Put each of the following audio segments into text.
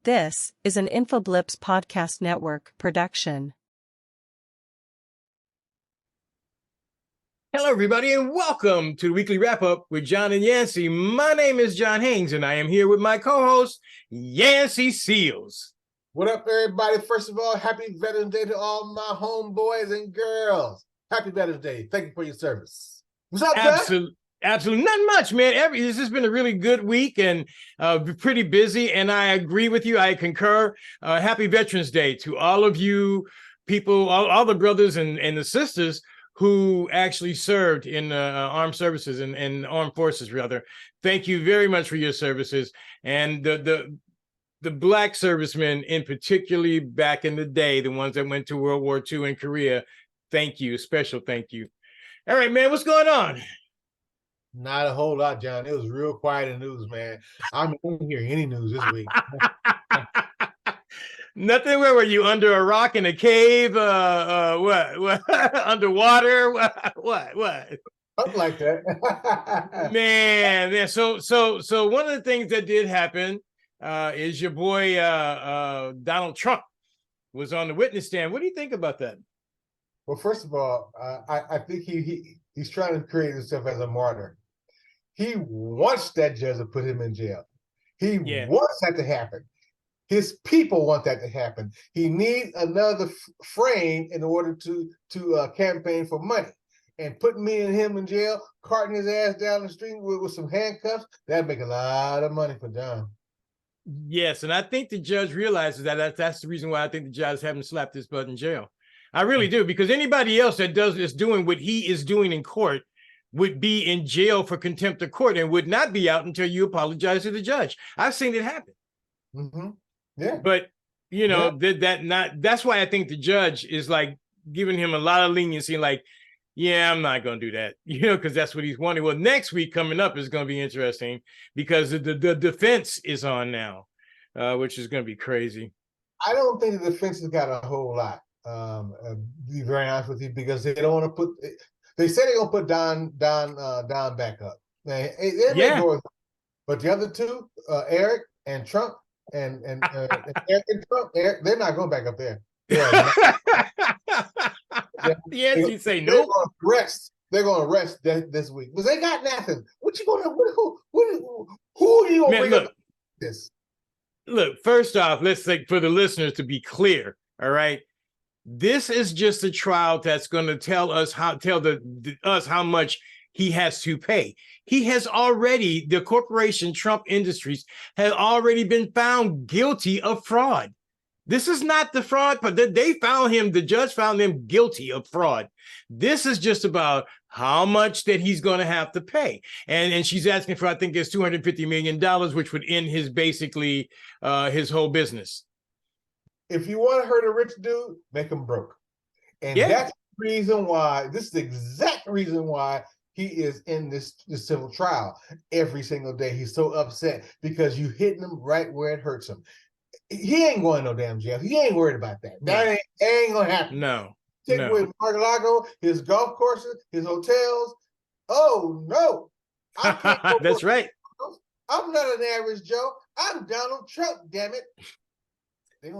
This is an InfoBlips Podcast Network production. Hello, everybody, and welcome to the Weekly Wrap-Up with John and Yancey. My name is John Haynes, and I am here with my co-host, Yancey Seals. What up, everybody? First of all, happy Veterans Day to all my homeboys and girls. Happy Veterans Day. Thank you for your service. What's up, John? Absolutely. Not much, man. This has been a really good week and pretty busy, and I agree with you. I concur. Happy Veterans Day to all of you people, all the brothers and the sisters who actually served in armed services and armed forces, rather. Thank you very much for your services. And the Black servicemen, in particularly back in the day, the ones that went to World War II in Korea, thank you. Special thank you. All right, man, what's going on? Not a whole lot, John. It was real quiet in the news, man. I didn't hear any news this week. Nothing. Where were you? Under a rock in a cave? What? Underwater? What? Something like that. Man. So one of the things that did happen is your boy Donald Trump was on the witness stand. What do you think about that? Well, first of all, I think he's trying to create himself as a martyr. He wants that judge to put him in jail. He wants that to happen. His people want that to happen. He needs another frame in order to campaign for money. And putting me and him in jail, carting his ass down the street with some handcuffs, that'd make a lot of money for Don. Yes, and I think the judge realizes that's the reason why I think the judge haven't slapped this butt in jail. I really do, because anybody else that is doing what he is doing in court would be in jail for contempt of court and would not be out until you apologize to the judge. I've seen it happen. Mm-hmm. Yeah. But, you know, that's why I think the judge is like giving him a lot of leniency, like, yeah, I'm not going to do that, you know, because that's what he's wanting. Well, next week coming up is going to be interesting because the defense is on now, which is going to be crazy. I don't think the defense has got a whole lot. Be very honest with you, because they don't want to put. They say they're gonna put Don back up. But the other two, Eric and Trump, and Eric and Trump, they're not going back up there. The answer say no. They're gonna rest this week because they got nothing. What you gonna? Who are you gonna bring up this? Look, first off, let's say for the listeners to be clear. All right. This is just a trial that's going to tell us how much he has to pay. He has already, the corporation Trump Industries has already been found guilty of fraud. This is not the fraud, but the judge found them guilty of fraud. This is just about how much that he's going to have to pay. And she's asking for, I think it's $250 million, which would end his whole business. If you want to hurt a rich dude, make him broke. And that's the reason why, this is the exact reason why he is in this civil trial every single day. He's so upset because you hitting him right where it hurts him. He ain't going no damn jail. He ain't worried about that. That ain't going to happen. No. Take away Mar-a-Lago, his golf courses, his hotels. Oh, no. I can't That's right. I'm not an average Joe. I'm Donald Trump, damn it.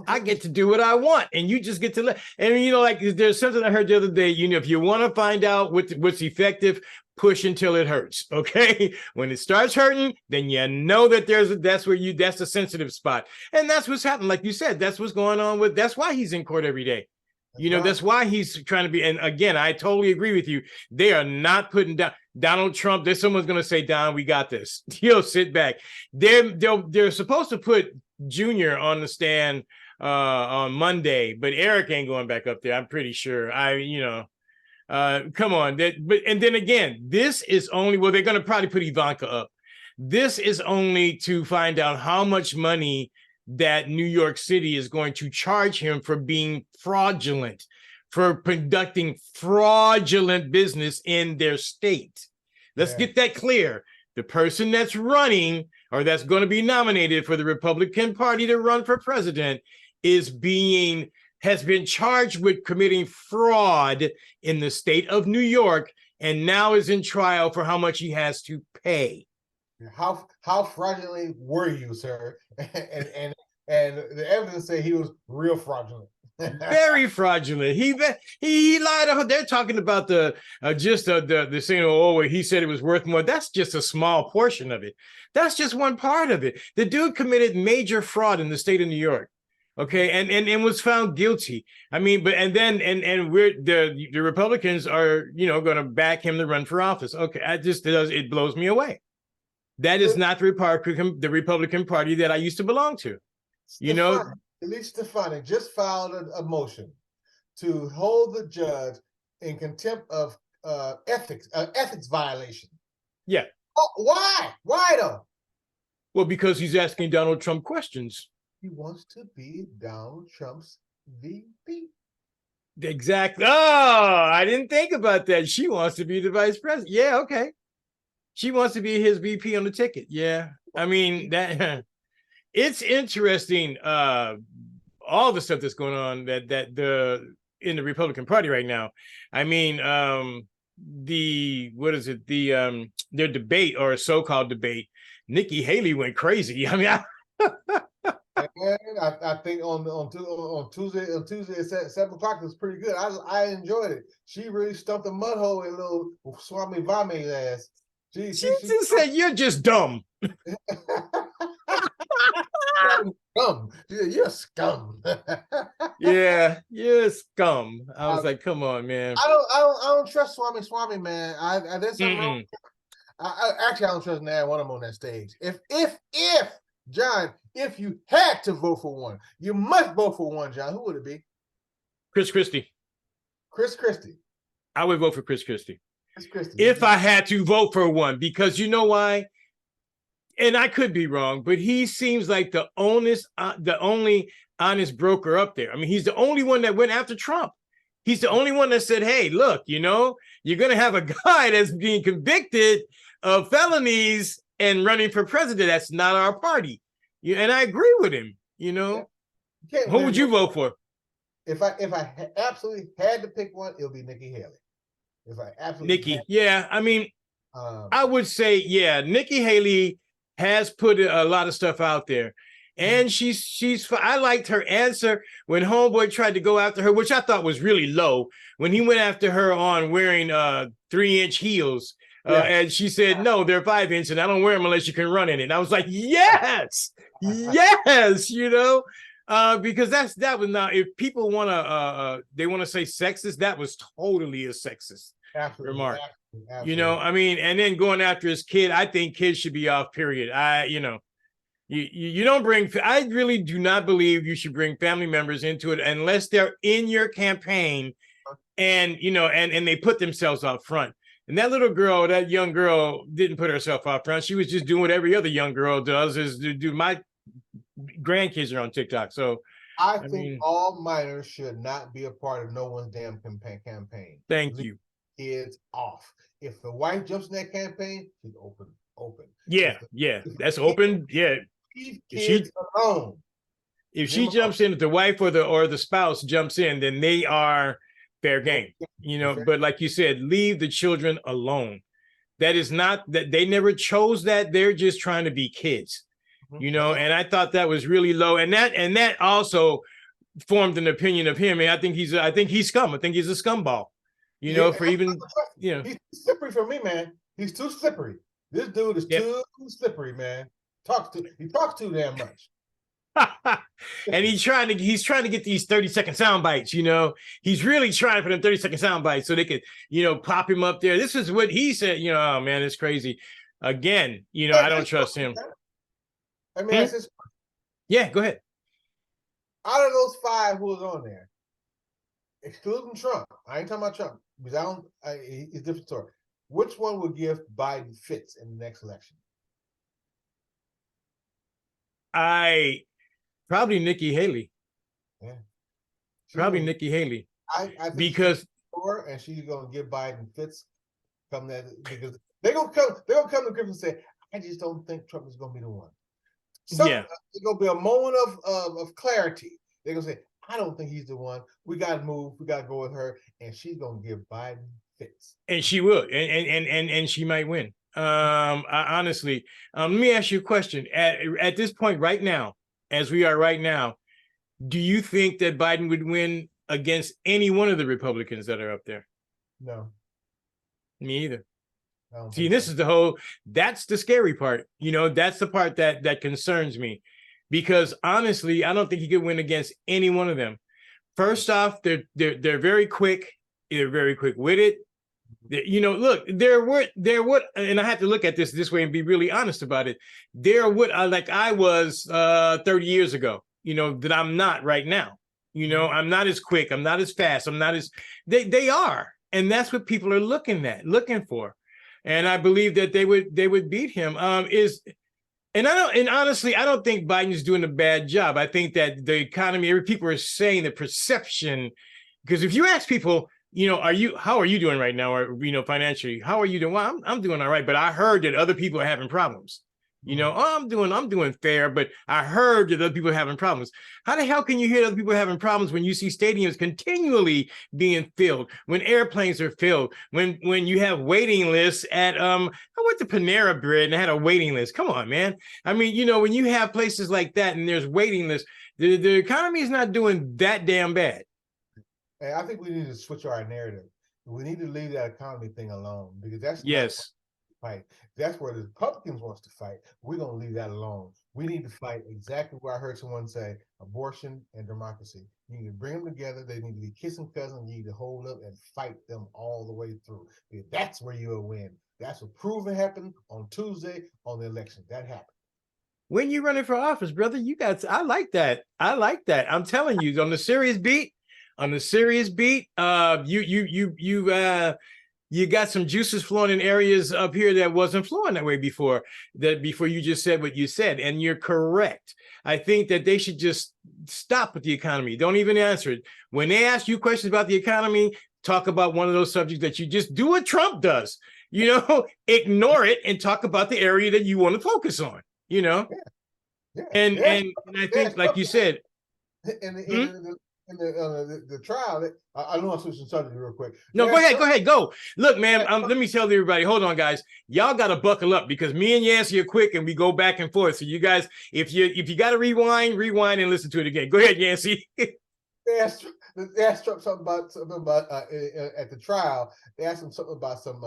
I get to do what I want, and you just get to let. And you know, like there's something I heard the other day. You know, if you want to find out what's effective, push until it hurts. Okay, when it starts hurting, then you know that that's the sensitive spot, and that's what's happening. Like you said, that's what's going on with. That's why he's in court every day. You know, that's why he's trying to be. And again, I totally agree with you. They are not putting down Donald Trump. There's someone's going to say, "Don, we got this." Sit back. They're supposed to put Junior on the stand on Monday, but Eric ain't going back up there. I'm pretty sure. Come on. And then again, this is only. Well, they're going to probably put Ivanka up. This is only to find out how much money that New York City is going to charge him for being fraudulent, for conducting fraudulent business in their state. Let's get that clear. The person that's running or that's going to be nominated for the Republican Party to run for president has been charged with committing fraud in the state of New York and now is in trial for how much he has to pay. How fraudulently were you, sir? and and the evidence say he was real fraudulent. Very fraudulent. He lied. They're talking about the saying, oh, he said it was worth more. That's just a small portion of it. That's just one part of it. The dude committed major fraud in the state of New York. Okay, and was found guilty. I mean, but and we're the Republicans are going to back him to run for office. Okay, it blows me away. That is not the Republican Party that I used to belong to. Elise Stefanik just filed a motion to hold the judge in contempt of ethics violation. Yeah. Oh, why? Why though? Well, because he's asking Donald Trump questions. He wants to be Donald Trump's VP. Exactly. Oh, I didn't think about that. She wants to be the vice president. Yeah, okay. She wants to be his VP on the ticket. Yeah. I mean, that it's interesting. All the stuff that's going on in the Republican Party right now. I mean, their debate or so-called debate, Nikki Haley went crazy. I mean, I think on Tuesday at 7 o'clock it was pretty good. I enjoyed it. She really stumped a mud hole in little Swami Vame's ass. She just said, "You're just dumb." Scum. You're scum. Yeah, you're scum. I was like, come on, man. I don't trust Swami, man. There's something wrong. Actually, I don't trust neither one of them on that stage. If John, if you had to vote for one, you must vote for one, John. Who would it be? Chris Christie. Chris Christie. I would vote for Chris Christie. Chris Christie. If I had to vote for one, because you know why? And I could be wrong, but he seems like the only honest broker up there. I mean, he's the only one that went after Trump. He's the only one that said, hey, look, you're going to have a guy that's being convicted of felonies and running for president. That's not our party. And I agree with him, Who would you vote for? If I absolutely had to pick one, it'll be Nikki Haley. If I absolutely Nikki, yeah. I mean, I would say, yeah, Nikki Haley has put a lot of stuff out there. And I liked her answer when Homeboy tried to go after her, which I thought was really low, when he went after her on wearing 3-inch heels. And she said, no, they're 5-inch and I don't wear them unless you can run in it. And I was like, yes, because that was not, if people want to, they want to say sexist, that was totally a sexist remark. Absolutely. I mean, and then going after his kid, I think kids should be off, period. You don't bring, I really do not believe you should bring family members into it unless they're in your campaign and, and they put themselves out front. And that young girl didn't put herself out front. She was just doing what every other young girl does, is to do. My grandkids are on TikTok. So I think all minors should not be a part of no one's damn campaign. Thank you. Kids off. If the wife jumps in that campaign, she's open. Yeah, that's open. Yeah. Leave kids alone. If she jumps in, if the wife or the spouse jumps in, then they are fair game. But like you said, leave the children alone. That is not that they never chose that. They're just trying to be kids. And I thought that was really low. And that also formed an opinion of him. And I think he's scum. I think he's a scumball. He's slippery for me, man. He's too slippery. This dude is too slippery, man. He talks too damn much. And he's trying to get these 30-second sound bites. He's really trying for them 30-second sound bites so they could, pop him up there. This is what he said. Oh man, it's crazy. Again, I don't trust him. I mean, yeah, go ahead. Out of those 5 who was on there, excluding Trump, I ain't talking about Trump because it's a different story. Which one would give Biden fits in the next election? Probably Nikki Haley. Yeah, probably Nikki Haley. I think because and she's gonna give Biden fits come that because they're gonna come to grips and say, I just don't think Trump is gonna be the one. It's gonna be a moment of clarity. They're gonna say, I don't think he's the one. We gotta move. We gotta go with her, and she's gonna give Biden fits. And she will, and she might win. Honestly, let me ask you a question. At this point right now, as we are right now, do you think that Biden would win against any one of the Republicans that are up there? No. Me either. See, So. this is that's the scary part. That's the part that concerns me, because honestly, I don't think he could win against any one of them. First off, they're very quick. They're very quick-witted. Look, they're what, and I have to look at this way and be really honest about it. They're what I was 30 years ago, that I'm not right now. I'm not as quick. I'm not as fast. I'm not as, they are. And that's what people are looking for. And I believe that they would beat him. And honestly, I don't think Biden's doing a bad job. I think that the economy, people are saying the perception, because if you ask people, how are you doing right now? Or, financially, how are you doing? Well, I'm doing all right, but I heard that other people are having problems. I'm doing fair, but I heard that other people are having problems. How the hell can you hear other people having problems when you see stadiums continually being filled, when airplanes are filled, when you have waiting lists at I went to Panera Bread and I had a waiting list. Come on, man. I mean, when you have places like that and there's waiting lists, the economy is not doing that damn bad. And I think we need to switch our narrative. We need to leave that economy thing alone, because that's yes. Fight. That's where the Republicans wants to fight. We're going to leave that alone. We need to fight exactly what I heard someone say: abortion and democracy. You need to bring them together. They need to be kissing cousins. You need to hold up and fight them all the way through. Because that's where you'll win. That's what proven happened on Tuesday on the election. That happened. When you running for office, brother, I like that. I'm telling you, on the serious beat, you got some juices flowing in areas up here that wasn't flowing that way before you just said what you said. And you're correct. I think that they should just stop with the economy. Don't even answer it. When they ask you questions about the economy, talk about one of those subjects that you just do what Trump does, ignore it and talk about the area that you want to focus on, Yeah. And I think, like you said, in the trial, I know I'm switching subject real quick. No, go ahead. Go. Look, man, let me tell everybody, hold on, guys. Y'all got to buckle up, because me and Yancey are quick and we go back and forth. So you guys, if you got to rewind and listen to it again. Go ahead, Yancey. They asked Trump something about at the trial. They asked him something about some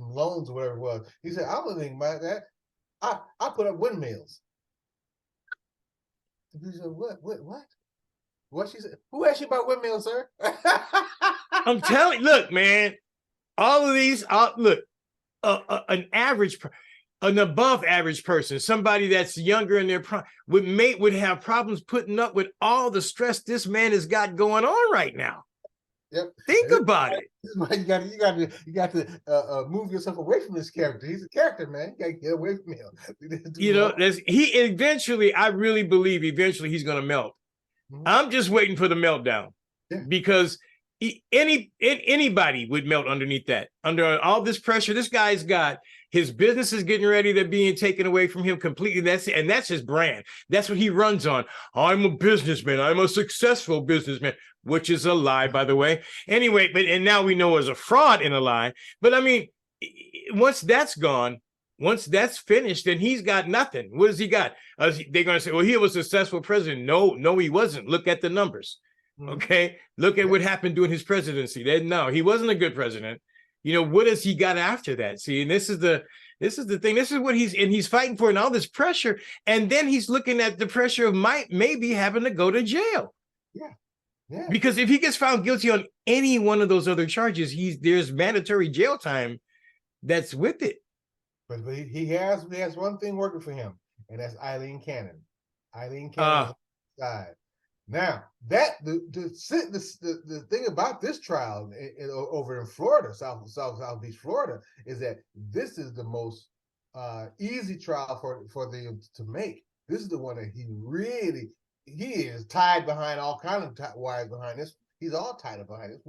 loans or whatever it was. He said, "I don't think about that. I put up windmills." He said, "What? What she said? Who asked you about windmills, sir?" I'm telling you, look, man, all of these, an above average person, somebody that's younger in their prime, would have problems putting up with all the stress this man has got going on right now. Yep. Think about it. This is why you got to move yourself away from this character. He's a character, man. You got to get away from him. I really believe eventually he's going to melt. I'm just waiting for the meltdown, because anybody would melt underneath that. Under all this pressure this guy's got, his business is getting ready to being taken away from him completely. That's his brand. That's what he runs on. I'm a businessman. I'm a successful businessman, which is a lie, by the way. Anyway, and now we know as a fraud and a lie. But I mean, once that's gone, once that's finished, then he's got nothing. What has he got? They're going to say, well, he was a successful president. No, he wasn't. Look at the numbers. Okay. Look at what happened during his presidency. No, he wasn't a good president. What has he got after that? See, and this is the thing. This is what he's fighting for, and all this pressure. And then he's looking at the pressure of maybe having to go to jail. Yeah. Because if he gets found guilty on any one of those other charges, there's mandatory jail time that's with it. But he has one thing working for him, and that's Eileen Cannon. Eileen Cannon side. Now that the thing about this trial over in Florida, Southeast Florida, is that this is the most easy trial for them to make. This is the one that he is tied behind all kinds of wires behind this. He's all tied up behind this.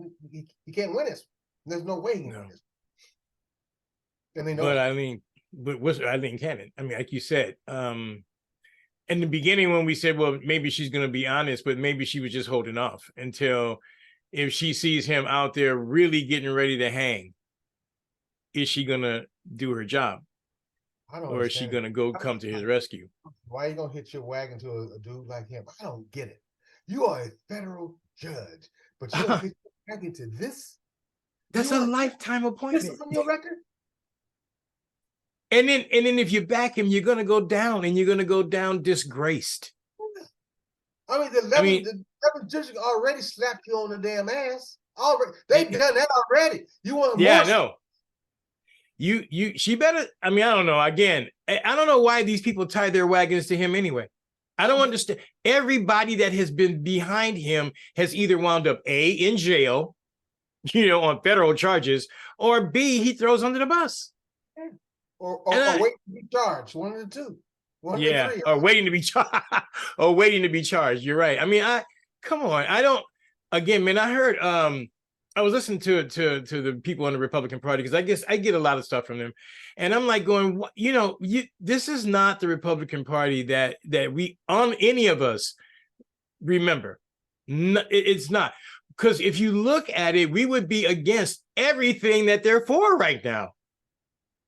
He can't win this. There's no way he can win this. And they know. But what's Eileen Cannon? I mean, like you said, in the beginning when we said, well, maybe she's going to be honest, but maybe she was just holding off until if she sees him out there really getting ready to hang, is she going to do her job? I don't Or is she understand gonna go come to his rescue? why are you gonna hitch your wagon to a dude like him? I don't get it. You are a federal judge, but you don't hitch your wagon to this. That's a lifetime This appointment. is on your record. And then if you back him, you're gonna go down, and you're gonna go down disgraced. I mean, the 11th district already slapped you on the damn ass. Already, they've done that already. You want more? Yeah, I know. She better. I mean, I don't know. Again, I don't know why these people tie their wagons to him anyway. I don't understand. Everybody that has been behind him has either wound up A, in jail, on federal charges, or B, he throws under the bus. Or waiting to be charged. One of the two. One of the three. Or waiting to be charged. Or waiting to be charged. You're right. I mean, come on. I don't. Again, man, I heard. I was listening to the people in the Republican Party, because I guess I get a lot of stuff from them, and I'm like going, this is not the Republican Party that we, on any of us, remember. No, it's not, because if you look at it, we would be against everything that they're for right now.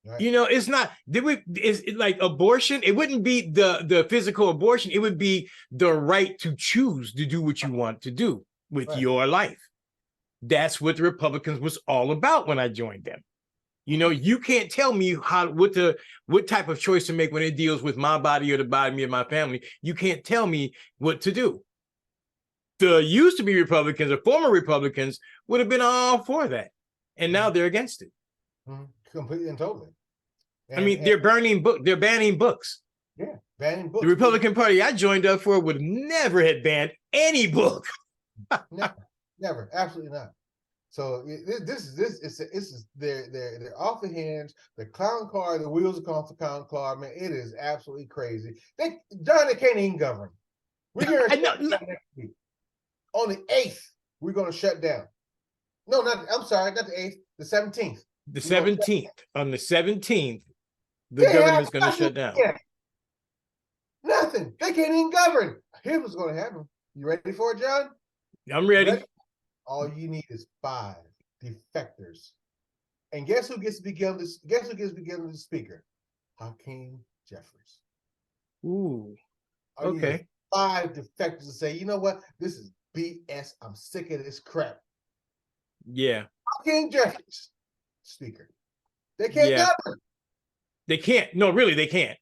Right. It's not. It's like abortion. It wouldn't be the physical abortion. It would be the right to choose to do what you want to do with your life. That's what the Republicans was all about when I joined them. You can't tell me what type of choice to make when it deals with my body or the body of my family. You can't tell me what to do. The used to be Republicans or former Republicans would have been all for that, and now they're against it. Completely and totally. They're banning books. Yeah, banning books. The Republican Party I joined up for would never have banned any book. Never, absolutely not. So this is they're off the hinge. The clown car, the wheels are off the clown car. Man, it is absolutely crazy. They can't even govern. We're here next week. On the 8th, we're going to shut down. No, I'm sorry, not the 8th, the 17th. The 17th. On the 17th, the government's going to shut down. Yeah. Nothing. They can't even govern. Here's what's going to happen. You ready for it, John? I'm ready. All you need is 5 defectors. And guess who gets to become the speaker? Hakeem Jeffries. Ooh. Okay. 5 defectors to say, you know what? This is BS. I'm sick of this crap. Yeah. Hakeem Jeffries, speaker. They can't govern. They can't. No, really, they can't.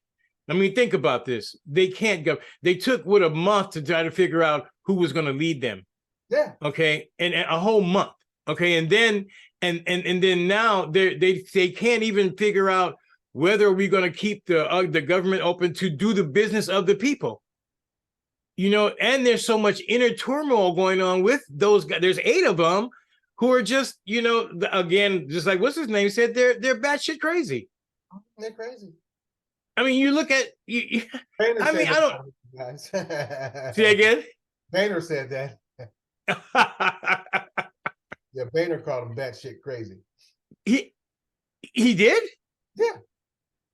I mean, think about this. They can't go. They took a month to try to figure out who was going to lead them. Yeah. Okay. And a whole month. Okay. And then then now they can't even figure out whether we're going to keep the government open to do the business of the people. And there's so much inner turmoil going on with those guys. There's 8 of them who are just, again, just like what's his name said, they're batshit crazy. They're crazy. I mean, you look at you. I mean, I don't. Say again. Boehner said that. Yeah, Boehner called him batshit crazy. He did? Yeah.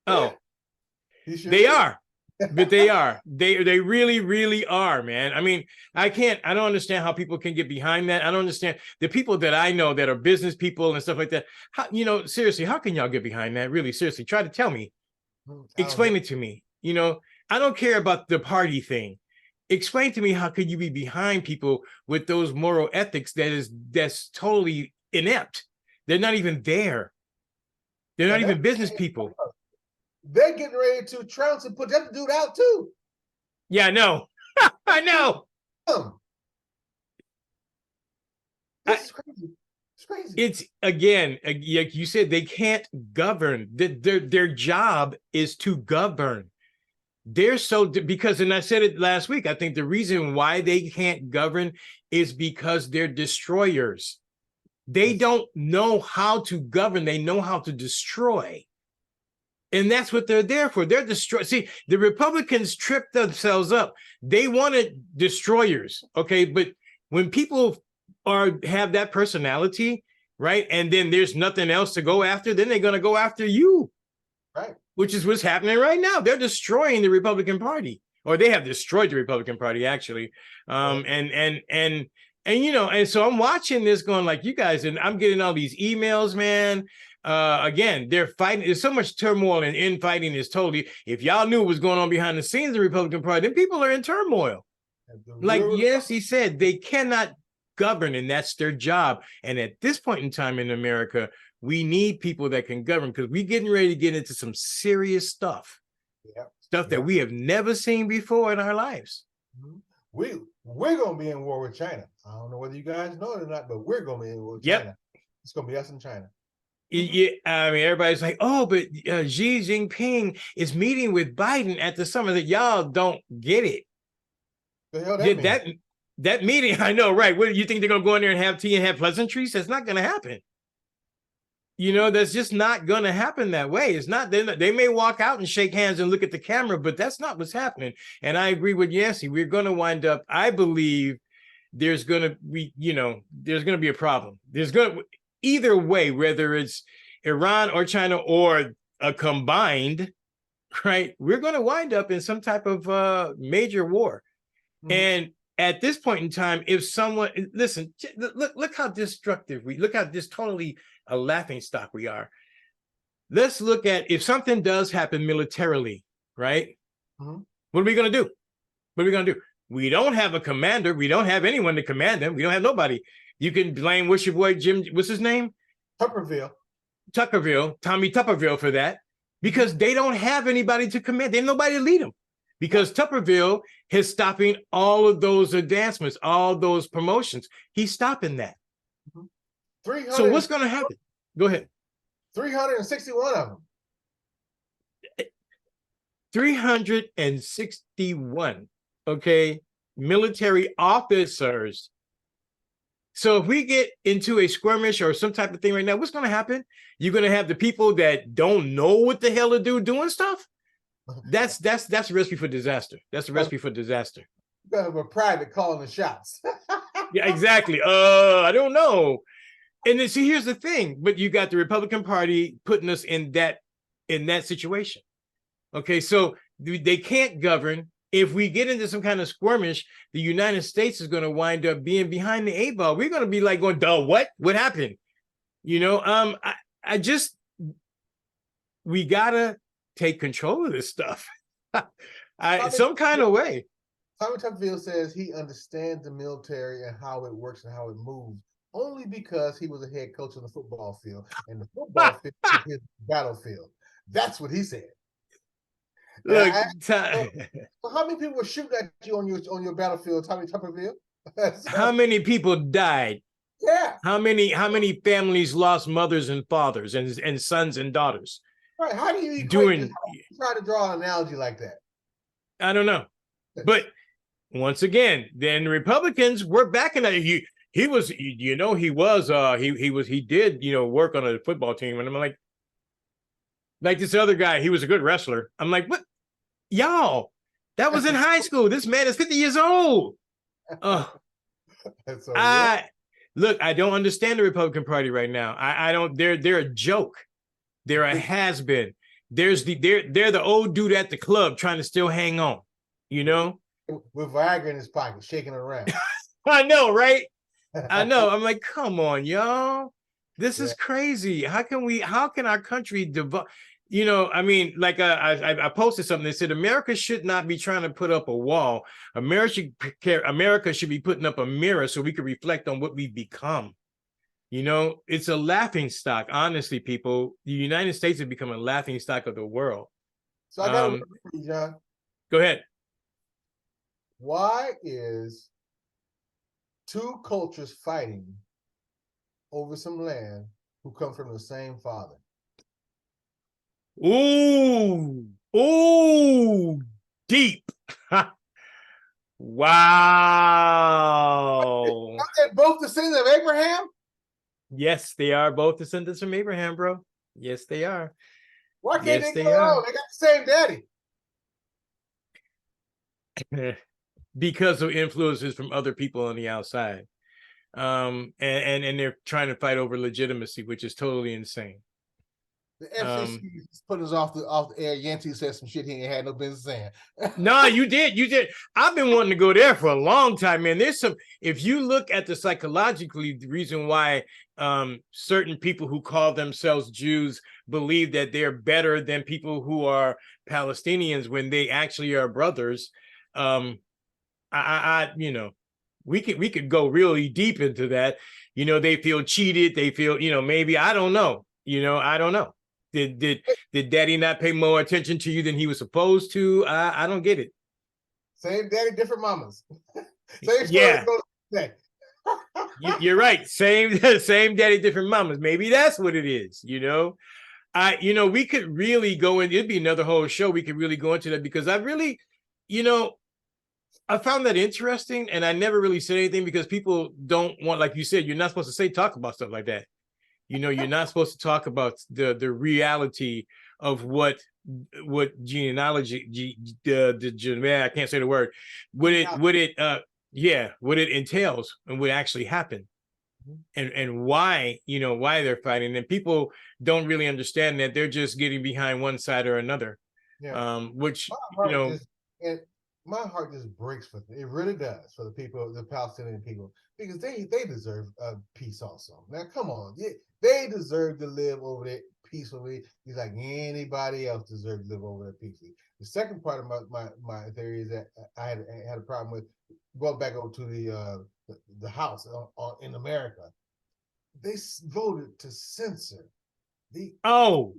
Oh, yeah. They are. But they are. They really, really are, man. I mean, I don't understand how people can get behind that. I don't understand the people that I know that are business people and stuff like that. How, seriously, how can y'all get behind that? Really, seriously, try to tell me. Explain it to me. I don't care about the party thing. Explain to me, how could you be behind people with those moral ethics that's totally inept? They're not even there. They're not even business people. They're getting ready to trounce and put that dude out too. Yeah, I know. I know. It's crazy. It's crazy. It's, again, like you said, they can't govern. Their job is to govern. They're because, and I said it last week, I think the reason why they can't govern is because they're destroyers. They don't know how to govern. They know how to destroy. And that's what they're there for. They're destroy. See, the Republicans tripped themselves up. They wanted destroyers. Okay. But when people have that personality, right, and then there's nothing else to go after, then they're going to go after you. Right. Which is what's happening right now. They're destroying the Republican Party, or they have destroyed the Republican Party, actually. And And and so I'm watching this going like, you guys, and I'm getting all these emails, man. Again, they're fighting. There's so much turmoil and infighting is totally. If y'all knew what was going on behind the scenes of the Republican Party, then people are in turmoil. Like, yes, he said they cannot govern, and that's their job. And at this point in time in America, we need people that can govern, because we're getting ready to get into some serious stuff. Stuff that we have never seen before in our lives. We're gonna be in war with China. I don't know whether you guys know it or not, but we're gonna be in war with China. It's gonna be us and China. Yeah, I mean, everybody's like, oh, but Xi Jinping is meeting with Biden at the summit. That y'all don't get it. The hell that means? That meeting, I know, right? What do you think they're gonna go in there and have tea and have pleasantries? That's not gonna happen. That's just not going to happen that way. It's not. They may walk out and shake hands and look at the camera, but that's not what's happening. And I agree with Yancey. We're going to wind up. I believe there's going to be, there's going to be a problem. There's going to, either way, whether it's Iran or China or a combined, right? We're going to wind up in some type of major war. And at this point in time, if someone listen, look how destructive look how totally a laughing stock we are. Let's look at if something does happen militarily, right? What are we going to do? What are we going to do? We don't have a commander. We don't have anyone to command them. We don't have nobody. You can blame what's your boy Jim? What's his name? Tommy Tuberville for that, because they don't have anybody to command. They have nobody to lead them. Because Tuberville is stopping all of those advancements, all those promotions. He's stopping that. So what's going to happen? Go ahead. 361 of them. 361, okay, military officers. So if we get into a skirmish or some type of thing right now, what's going to happen? You're going to have the people that don't know what the hell to do doing stuff. That's a recipe for disaster. That's a recipe for disaster. You got to have a private calling the shots. Yeah, exactly. I don't know. And then see, here's the thing. But you got the Republican Party putting us in that situation. Okay, so they can't govern. If we get into some kind of skirmish, the United States is going to wind up being behind the eight ball. We're going to be like going, duh, what? What happened? We gotta take control of this stuff. Some kind of way. Tommy Tuberville says he understands the military and how it works and how it moves only because he was a head coach on the football field, and the football field is his battlefield. That's what he said. Look, so how many people were shooting at you on your battlefield, Tommy Tuberville? How many people died? Yeah. How many families lost mothers and fathers and sons and daughters? Right. How do you try to draw an analogy like that? I don't know. But once again, then the Republicans were backing that. He did work on a football team. And I'm like this other guy, he was a good wrestler. I'm like, what? Y'all, that was in high school. This man is 50 years old. Look, I don't understand the Republican Party right now. I don't. They're a joke. They're a has-been. They're the old dude at the club trying to still hang on. With Viagra in his pocket, shaking it around. I know, right? I know. I'm like, come on, y'all. This is crazy. How can our country develop? I posted something that said America should not be trying to put up a wall. America should be putting up a mirror so we can reflect on what we've become. It's a laughing stock. Honestly, people, the United States has become a laughing stock of the world. So I got to John. Go ahead. Why is two cultures fighting over some land who come from the same father? Ooh, deep. Wow. Are they both descendants of Abraham? Yes, they are both descendants from Abraham, bro. Yes, they are. Why can't they get along? They got the same daddy. Because of influences from other people on the outside. And they're trying to fight over legitimacy, which is totally insane. The FCC put us off the air. Yancey said some shit he ain't had no business saying. No, you did. I've been wanting to go there for a long time, man. There's some. If you look at the psychologically, the reason why certain people who call themselves Jews believe that they're better than people who are Palestinians when they actually are brothers. We could go really deep into that. They feel cheated. They feel, maybe, I don't know. I don't know. Did daddy not pay more attention to you than he was supposed to? I don't get it. Same daddy, different mamas. Same story. Yeah. You're right. Same daddy, different mamas. Maybe that's what it is. We could really go in. It'd be another whole show. We could really go into that because I really, I found that interesting, and I never really said anything because people don't want, like you said, you're not supposed to talk about stuff like that. You're not supposed to talk about the reality of what genealogy, I can't say the word, what it entails and what actually happened, and why they're fighting. And people don't really understand that they're just getting behind one side or another. Yeah. Which my heart just breaks for them. It really does for the people, the Palestinian people, because they deserve peace also. Now, come on, they deserve to live over there peacefully. It's like anybody else deserves to live over there peacefully. The second part of my theory is that I had a problem with going back over to the House in America. They voted to censor the only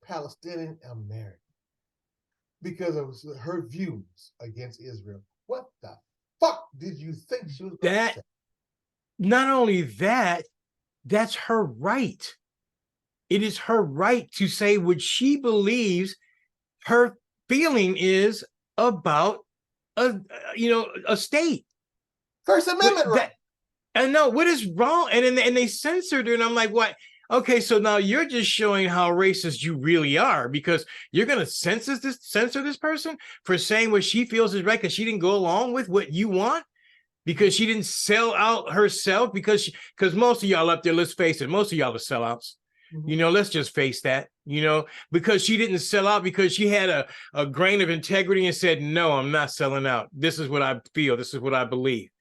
Palestinian American, because of her views against Israel. What the fuck did you think she was going to say? Not only that, that's her right. It is her right to say what she believes her feeling is about a state. First Amendment right. And no, what is wrong? And they censored her, and I'm like, what? Okay, so now you're just showing how racist you really are, because you're going to censor this person for saying what she feels is right because she didn't go along with what you want, because she didn't sell out herself, because most of y'all up there, let's face it, most of y'all are sellouts. Mm-hmm. Let's just face that, because she didn't sell out, because she had a grain of integrity and said, no, I'm not selling out. This is what I feel. This is what I believe.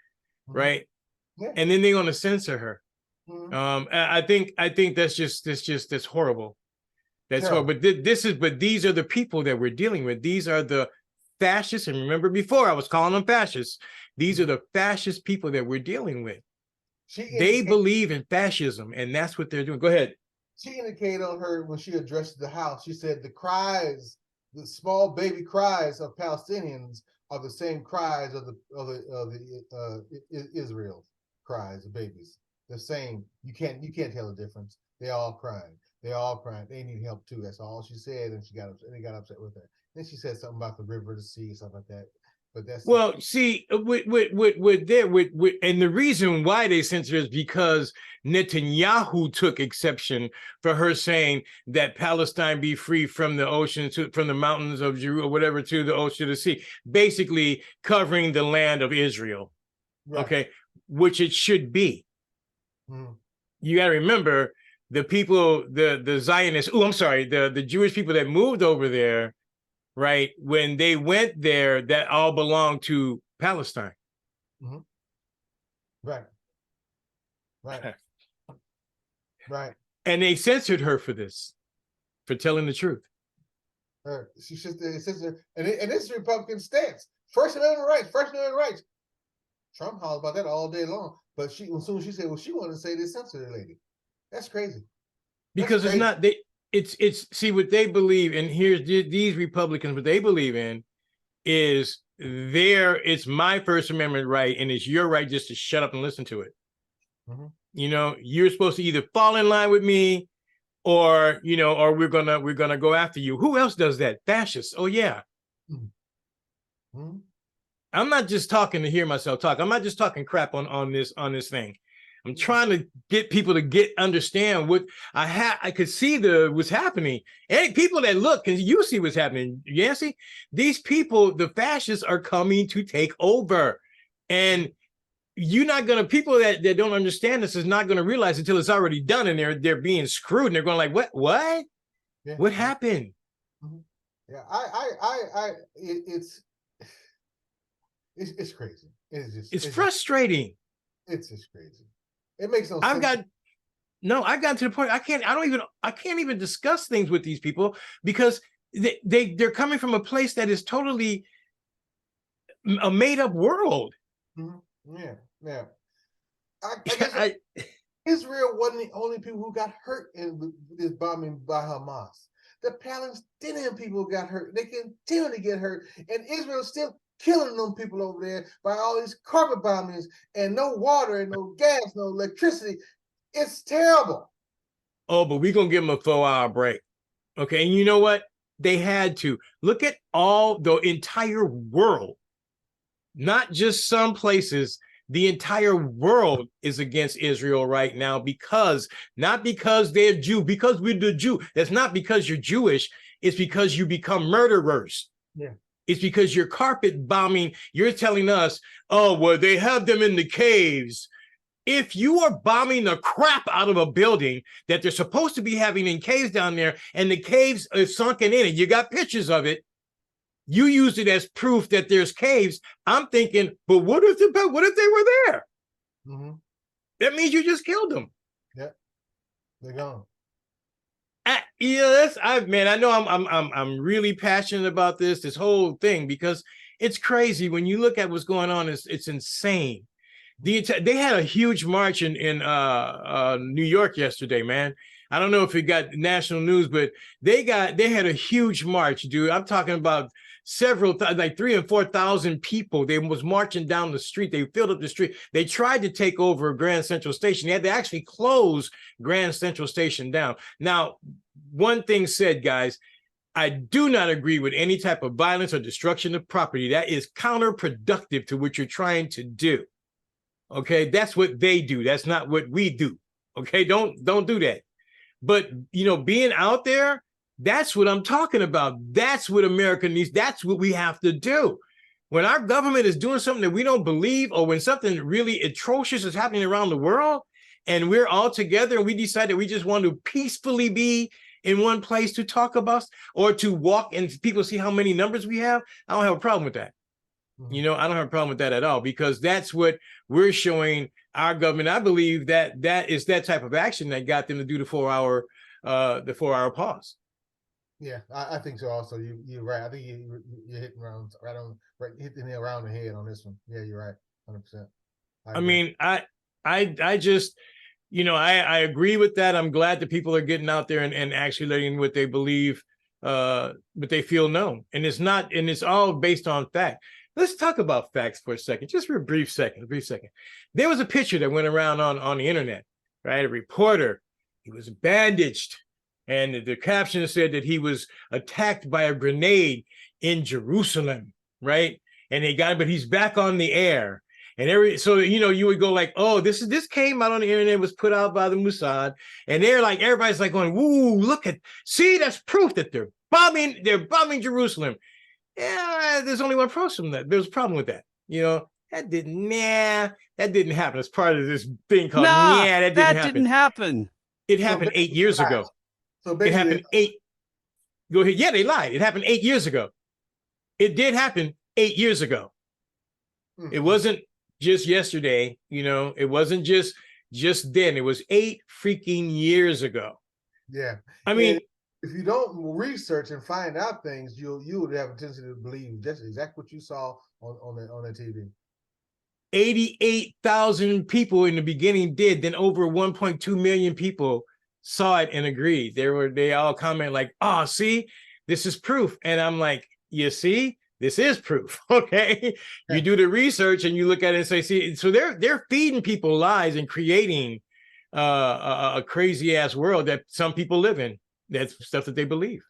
Mm-hmm. Right. Yeah. And then they're going to censor her. Mm-hmm. I think that's horrible. That's horrible. But these are the people that we're dealing with. These are the fascists. And remember, before I was calling them fascists. These are the fascist people that we're dealing with. They believe in fascism, and that's what they're doing. Go ahead. She indicated on her when she addressed the House. She said the small baby cries of Palestinians are the same cries of the Israel cries of babies. The same. You can't tell the difference. They're all crying. They need help too. That's all she said, and she got upset. They got upset with her. Then she said something about the river, the sea, something like that. But that's see, with and the reason why they censored is because Netanyahu took exception for her saying that Palestine be free from the ocean from the mountains of Jerusalem, whatever, to the ocean, to the sea, basically covering the land of Israel. Right. Okay, which it should be. You got to remember the people, the Zionists. Oh, I'm sorry, the Jewish people that moved over there, right? When they went there, that all belonged to Palestine. Mm-hmm. Right. And they censored her for this, for telling the truth. She said, and this is Republican stance. First Amendment rights. Trump hollers about that all day long. But as soon as she said, well, she wanted to say this censored lady. That's crazy. Because it's not, it's see what they believe, and here's these Republicans, what they believe in is it's my First Amendment right, and it's your right just to shut up and listen to it. Mm-hmm. You're supposed to either fall in line with me, or we're gonna go after you. Who else does that? Fascists. Oh yeah. Mm-hmm. I'm not just talking to hear myself talk. I'm not just talking crap on this thing. I'm trying to get people to understand what I could see what's happening. And people that look, because you see what's happening, Yancey. These people, the fascists, are coming to take over. And you're not gonna, people that don't understand this is not gonna realize until it's already done, and they're being screwed, and they're going like, what Yeah. what happened? Mm-hmm. Yeah, it's crazy. It's frustrating. It's just crazy. It makes no sense. I've gotten to the point I can't even discuss things with these people, because they're coming from a place that is totally a made up world. Mm-hmm. Yeah. Israel wasn't the only people who got hurt in this bombing by Hamas. The Palestinian people got hurt. They continue to get hurt, and Israel's still killing them people over there by all these carpet bombings and no water and no gas, no electricity. It's terrible. Oh, but we're gonna give them a 4-hour break. Okay. And you know what? They had to look at all the entire world, not just some places. The entire world is against Israel right now, not because they're Jew, because we're the Jew. That's not because you're Jewish. It's because you become murderers. Yeah. It's because you're carpet bombing. You're telling us, oh, well, they have them in the caves. If you are bombing the crap out of a building that they're supposed to be having in caves down there, and the caves are sunken in, and you got pictures of it, you used it as proof that there's caves. I'm thinking, but what if they were there? Mm-hmm. That means you just killed them. Yeah, they're gone. I know I'm really passionate about this whole thing, because it's crazy when you look at what's going on. It's insane. They had a huge march in New York yesterday, man. I don't know if it got national news, but they had a huge march, dude. I'm talking about several, like 3,000 and 4,000 people. They was marching down the street. They filled up the street. They tried to take over Grand Central Station. They had to actually close Grand Central Station down. Now, one thing said, guys, I do not agree with any type of violence or destruction of property. That is counterproductive to what you're trying to do. Okay, that's what they do. That's not what we do. Okay, don't do that. But being out there, that's what I'm talking about. That's what America needs. That's what we have to do. When our government is doing something that we don't believe, or when something really atrocious is happening around the world, and we're all together and we decide that we just want to peacefully be in one place to talk about, or to walk and people see how many numbers we have, I don't have a problem with that. I don't have a problem with that at all, because that's what we're showing our government. I believe that is that type of action that got them to do the 4-hour pause. Yeah, I think so. Also, you're right. I think you're hitting hitting it around the head on this one. Yeah, you're right, 100%. I mean, I just, I agree with that. I'm glad that people are getting out there and actually letting what they believe, what they feel known, and it's all based on fact. Let's talk about facts for a second, just for a brief second. There was a picture that went around on the internet, right? A reporter, he was bandaged, and the caption said that he was attacked by a grenade in Jerusalem, right? And but he's back on the air. And so you would go like, oh, this came out on the internet, was put out by the Mossad, and everybody's like going, woo, see, that's proof that they're bombing Jerusalem. Yeah, there's only one problem that there's a problem with that. That didn't happen. It's part of this thing called that didn't happen. It happened 8 years ago. So it happened go ahead. Yeah, they lied. It happened 8 years ago. It did happen 8 years ago. Mm-hmm. It wasn't just yesterday, it wasn't just then. It was 8 freaking years ago. Yeah. I mean, if you don't research and find out things, you would have a tendency to believe just exactly what you saw on the TV. 88,000 people in the beginning did. Then over 1.2 million people saw it and agreed. They all comment like, "Oh, see, this is proof." And I'm like, "You see, this is proof." Okay, you do the research and you look at it and say, "See," so they're feeding people lies and creating a crazy ass world that some people live in. That's stuff that they believe.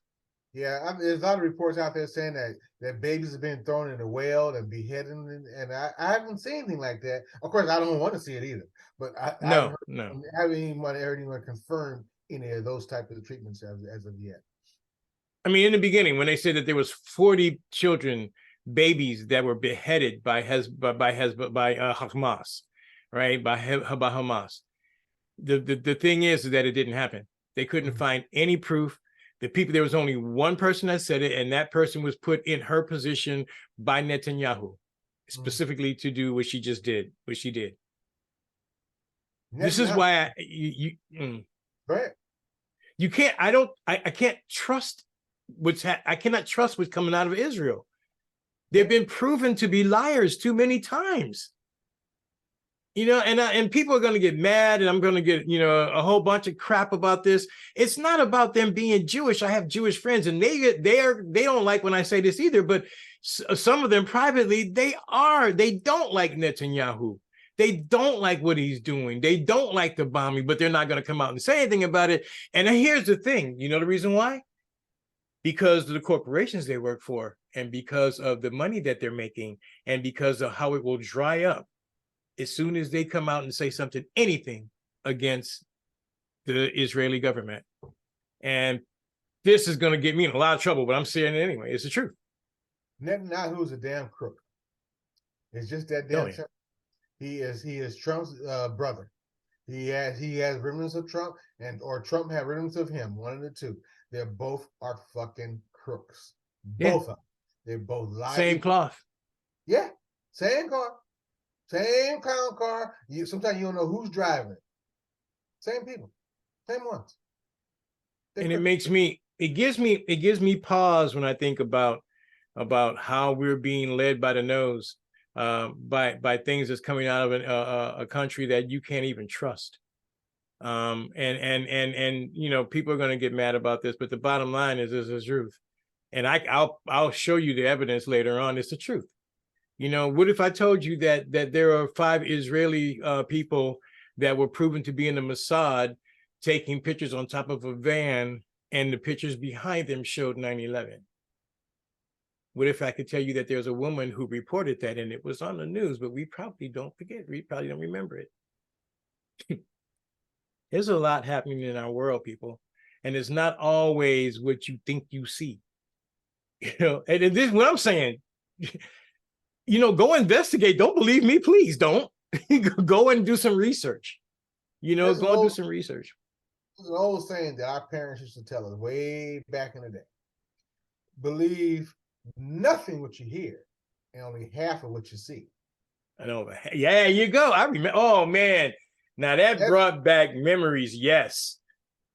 Yeah, there's a lot of reports out there saying that babies have been thrown in the well and beheaded, and I haven't seen anything like that. Of course, I don't want to see it either. But I haven't heard anyone confirm any of those types of treatments as of yet. I mean, in the beginning, when they said that there was 40 children, babies that were beheaded by Hamas, right, by Hamas. The thing is that it didn't happen. They couldn't find any proof. There was only one person that said it, and that person was put in her position by Netanyahu, specifically to do what she did. This is why you can't. I can't trust I cannot trust what's coming out of Israel. They've been proven to be liars too many times. And people are going to get mad, and I'm going to get, a whole bunch of crap about this. It's not about them being Jewish. I have Jewish friends, and they don't like when I say this either, but some of them privately, they don't like Netanyahu. They don't like what he's doing. They don't like the bombing, but they're not going to come out and say anything about it. And here's the thing. You know the reason why? Because of the corporations they work for, and because of the money that they're making, and because of how it will dry up as soon as they come out and say anything against the Israeli government. And this is going to get me in a lot of trouble, but I'm saying it anyway. It's the truth. Netanyahu's a damn crook. It's just that damn. He is Trump's brother. He has remnants of Trump, or Trump had remnants of him. One of the two. They both are fucking crooks. Both of them. They both lie. Same cloth. Yeah, same car. Same clown car. Sometimes you don't know who's driving. Same people. Same ones. And it gives me pause when I think about how we're being led by the nose by things that's coming out of a country that you can't even trust. And people are going to get mad about this, but the bottom line is this is the truth. And I'll show you the evidence later on. It's the truth. What if I told you that there are 5 Israeli people that were proven to be in the Mossad taking pictures on top of a van, and the pictures behind them showed 9/11? What if I could tell you that there's a woman who reported that, and it was on the news, but we probably don't forget. We probably don't remember it. There's a lot happening in our world, people, and it's not always what you think you see. And this is what I'm saying. Go investigate. Don't believe me, please don't. Go and do some research. Go and do some research. There's an old saying that our parents used to tell us way back in the day. Believe nothing what you hear and only half of what you see. I know. Yeah, you go. I remember. Oh, man. Now that brought back memories. Yes.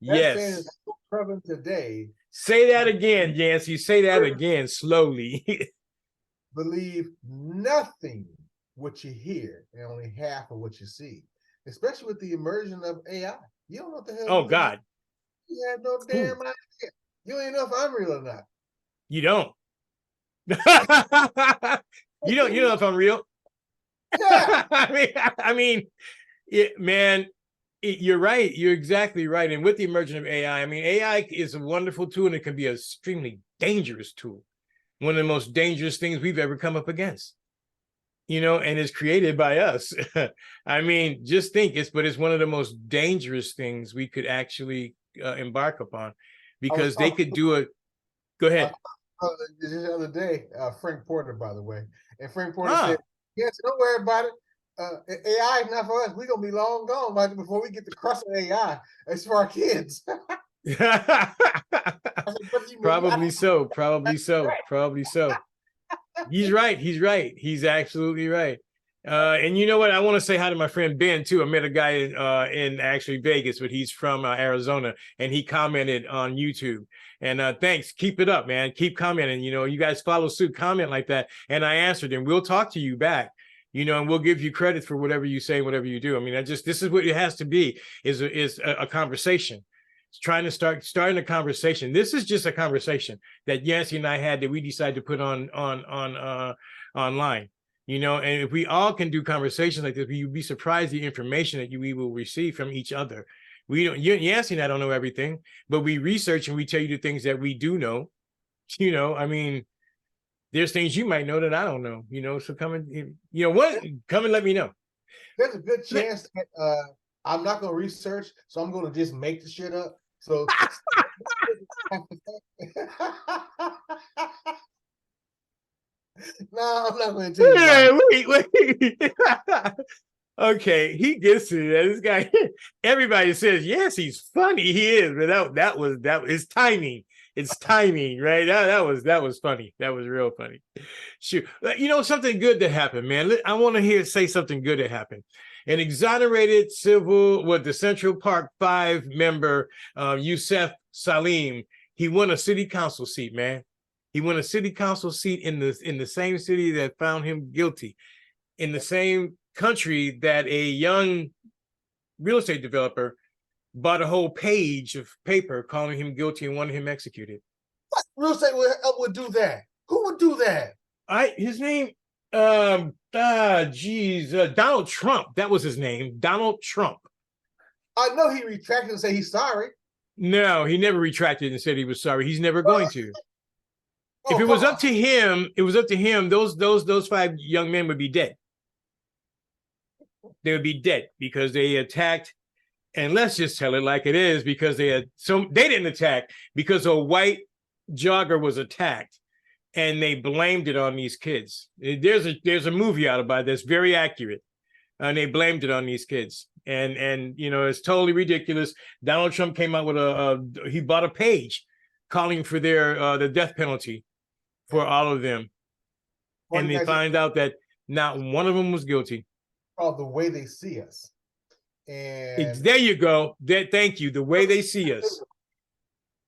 Yes. Saying is so prevalent today. Say that again, Yancey. Say that again slowly. Believe nothing what you hear and only half of what you see, especially with the immersion of AI. You don't know what the hell. Oh, God. You have no damn idea. You don't even know if I'm real or not. You don't. You know if I'm real. Yeah. I mean, man, you're right. You're exactly right. And with the emergence of AI, AI is a wonderful tool, and it can be an extremely dangerous tool. One of the most dangerous things we've ever come up against, and it's created by us. Just think but it's one of the most dangerous things we could actually embark upon, because they could do it. Go ahead. The other day, Frank Porter, by the way, and Frank Porter said, "Yes, don't worry about it. AI is not for us. We're gonna be long gone right before we get the crust of AI. It's for our kids." Probably so. He's right. He's absolutely right. And you know what? I want to say hi to my friend Ben too. I met a guy in actually Vegas, but he's from Arizona, and he commented on YouTube. And thanks. Keep it up, man. Keep commenting. You guys follow suit, comment like that. And I answered, and we'll talk to you back. And we'll give you credit for whatever you say, whatever you do. This is what it has to be, is a conversation. It's trying to starting a conversation. This is just a conversation that Yancey and I had that we decided to put on online. And if we all can do conversations like this, you'd be surprised the information that we will receive from each other. We don't, Yancey and I don't know everything, but we research and we tell you the things that we do know. There's things you might know that I don't know. So come and come and let me know. There's a good chance that I'm not going to research, so I'm going to just make the shit up. So no, I'm not going to tell you. Wait. Okay, he gets it. This guy, everybody says yes, he's funny. He is, but that was his timing. It's timing, right? That was funny. That was real funny. Shoot, you know something good that happened, man. I want to say something good that happened. An exonerated the Central Park 5 member, Yusef Salim. He won a city council seat, man. He won a city council seat in the same city that found him guilty, in the same country that a young real estate developer bought a whole page of paper calling him guilty and wanted him executed. What real estate would do that? Who would do that? His name, Donald Trump. That was his name, Donald Trump. I know he retracted and said he's sorry. No, he never retracted and said he was sorry. He's never going to. If it was up to him, those 5 young men would be dead. They would be dead because they attacked, and let's just tell it like it is, because they didn't attack because a white jogger was attacked, and they blamed it on these kids. There's a movie out about this, very accurate, and they blamed it on these kids, and you know, it's totally ridiculous. Donald Trump came out with he bought a page calling for the death penalty for all of them, and they find out that not one of them was guilty. Called The Way They See Us. And there you go. Thank you. The Way They See Us.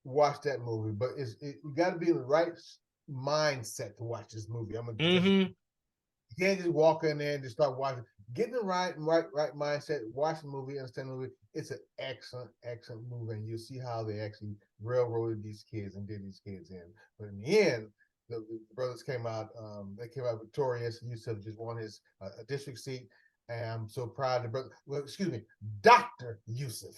Watch that movie, but you got to be in the right mindset to watch this movie. You can't just walk in there and just start watching. Get in the right mindset. Watch the movie, understand the movie. It's an excellent movie, and you see how they actually railroaded these kids and did these kids in. But in the end, the brothers came out. They came out victorious. Yusef just won his district seat. And I'm so proud of Dr. Yusef.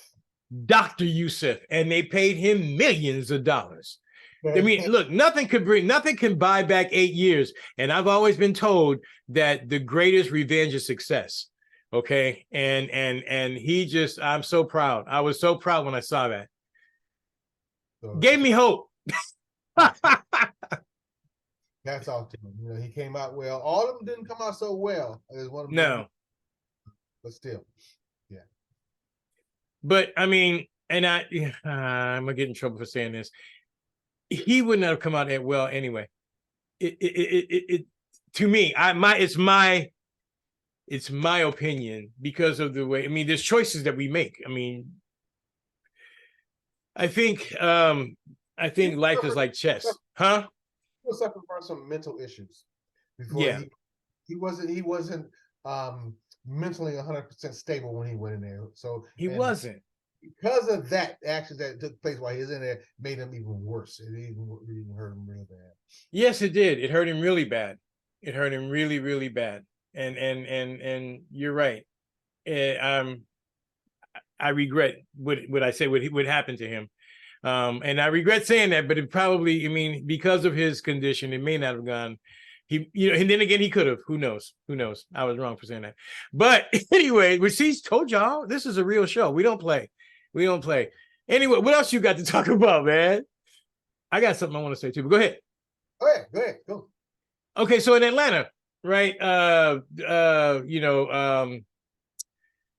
Dr. Yusef. And they paid him millions of dollars. I mean, look, nothing can buy back 8 years. And I've always been told that the greatest revenge is success. Okay. And he just, I'm so proud. I was so proud when I saw that. Gave me hope. That's all. You know, he came out well. All of them didn't come out so well. No. But still, yeah. But I mean, and I'm gonna get in trouble for saying this. He would not have come out that well anyway. It to me, it's my opinion, because of the way. I mean, there's choices that we make. I mean, I think life is like chess, huh? He was suffering from some mental issues before. He wasn't mentally 100% stable when he went in there. So he wasn't. Because of that, actions that took place while he was in there made him even worse. It even hurt him really bad. Yes, it did. It hurt him really bad. It hurt him really, really bad. And you're right. I regret what I said what happened to him. And I regret saying that, but it probably, I mean, because of his condition, it may not have gone. And then again, he could have. Who knows? I was wrong for saying that. But anyway, told y'all, this is a real show. We don't play. Anyway, what else you got to talk about, man? I got something I want to say too, but go ahead. Go. Okay, so in Atlanta, right?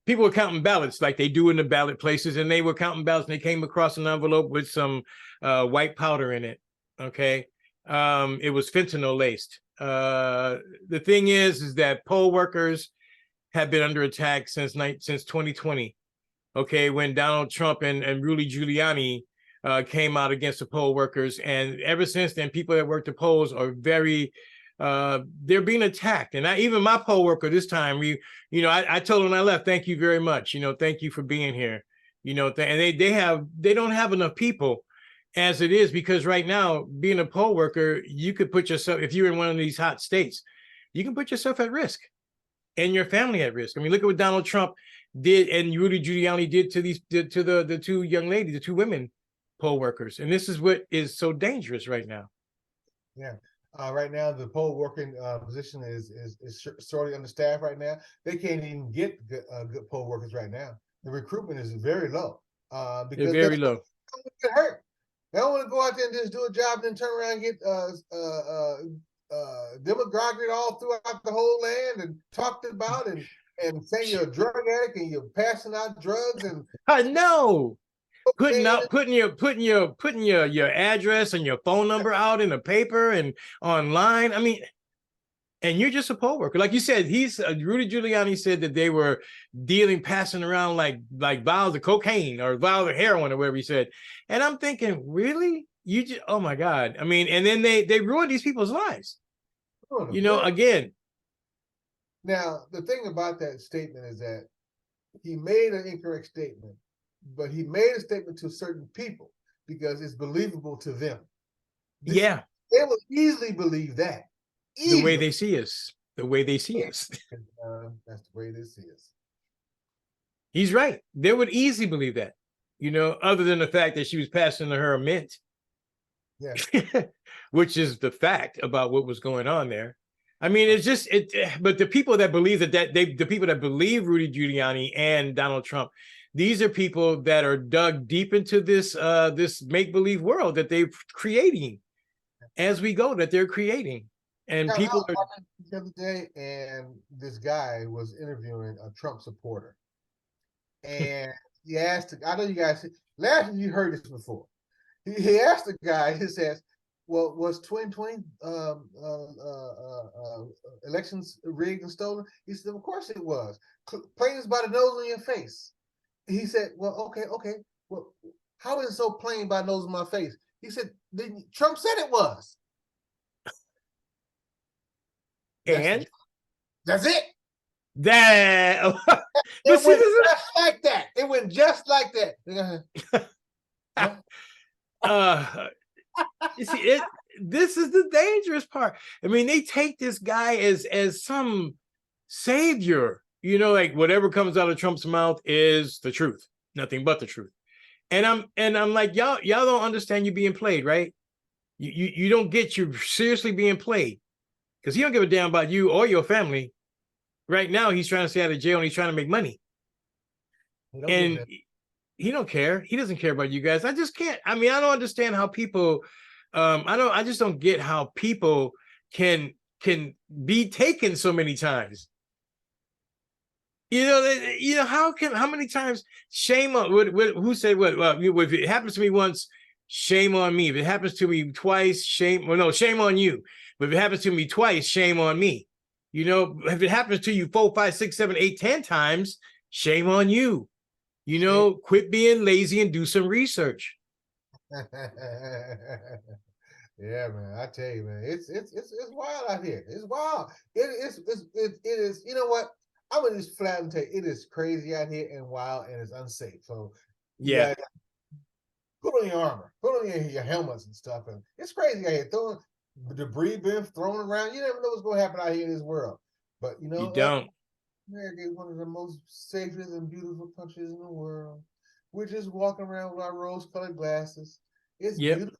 People were counting ballots like they do in the ballot places, and they were counting ballots, and they came across an envelope with some white powder in it. Okay, it was fentanyl laced. The thing is that poll workers have been under attack since 2020. Okay, when Donald Trump and Rudy Giuliani came out against the poll workers, and ever since then, people that work the polls are very they're being attacked. And even my poll worker this time, I told him when I left, thank you very much. Thank you for being here. And they don't have enough people as it is, because right now, being a poll worker, you could put yourself, if you're in one of these hot states, you can put yourself at risk and your family at risk. I mean, look at what Donald Trump did and Rudy Giuliani did to the 2 young ladies, the 2 women poll workers. And this is what is so dangerous right now. Yeah. Right now, the poll working position is sorely understaffed right now. They can't even get good poll workers right now. The recruitment is very low. Because they're very low. Get hurt. They don't want to go out there and just do a job and then turn around and get demagoguery all throughout the whole land and talked about and and saying you're a drug addict and you're passing out drugs and I know. Putting okay. out, putting your address and your phone number out in the paper and online. I mean, and you're just a poll worker, like you said. Rudy Giuliani said that they were passing around like vials of cocaine or vials of heroin or whatever he said. And I'm thinking, really? You just, oh my God. I mean, and then they ruined these people's lives. You know, again. Now, the thing about that statement is that he made an incorrect statement, but he made a statement to certain people because it's believable to them. Yeah. They will easily believe that. Easily. The way they see us. The way they see us. That's the way they see us. He's right. They would easily believe that, you know, other than the fact that she was passing her a mint. Yeah. Which is the fact about what was going on there. I mean, it's just but the people that believe the people that believe Rudy Giuliani and Donald Trump, these are people that are dug deep into this this make-believe world that they're creating as we go, that they're creating. And now, people are the other day, and this guy was interviewing a Trump supporter. And he asked, I know you guys last time you heard this before. He asked the guy, he says, well, was 2020 elections rigged and stolen? He said, of course it was. Plain as by the nose on your face. He said, well, okay. Well, how is it so plain by the nose on my face? He said, Trump said it was. And that's it. That it went just like that. It went just like that. You see, this is the dangerous part. I mean, they take this guy as some savior, you know, like whatever comes out of Trump's mouth is the truth, nothing but the truth. And I'm like, y'all don't understand you're being played, right? You don't get you're seriously being played, because he don't give a damn about you or your family. Right now, he's trying to stay out of jail and he's trying to make money. He don't care. He doesn't care about you guys. I just can't. I mean, I don't understand how people. I just don't get how people can be taken so many times. You know, how many times? Shame on who said what? If it happens to me once, shame on me. If it happens to me twice, shame on you. But if it happens to me twice, shame on me. You know, if it happens to you 4, 5, 6, 7, 8, 10 times, shame on you. You know, quit being lazy and do some research. Yeah, man, I tell you, man, it's wild out here. It's wild. It is. You know what? I'm gonna just flat and tell you, it is crazy out here and wild and it's unsafe. So yeah, put on your armor, put on your helmets and stuff. And it's crazy out here. Throwing debris being thrown around. You never know what's gonna happen out here in this world. But you know, you don't. America is one of the most safest and beautiful countries in the world. We're just walking around with our rose-colored glasses. It's beautiful.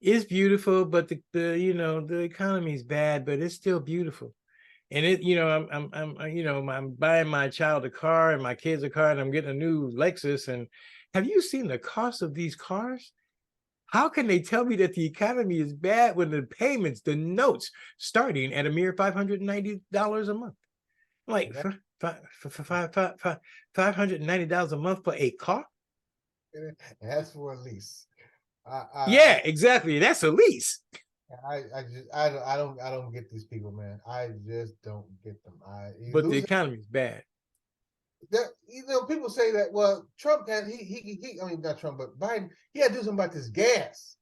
It's beautiful, but the economy is bad, but it's still beautiful. And I'm buying my child a car and my kids a car, and I'm getting a new Lexus. And have you seen the cost of these cars? How can they tell me that the economy is bad when the payments, the notes, starting at a mere $590 a month? Like $590 a month for a car? That's for a lease. Yeah, exactly. That's a lease. I don't get these people, man. I just don't get them. But the economy is bad. People say that, well, Trump had not Trump, but Biden, he had to do something about this gas.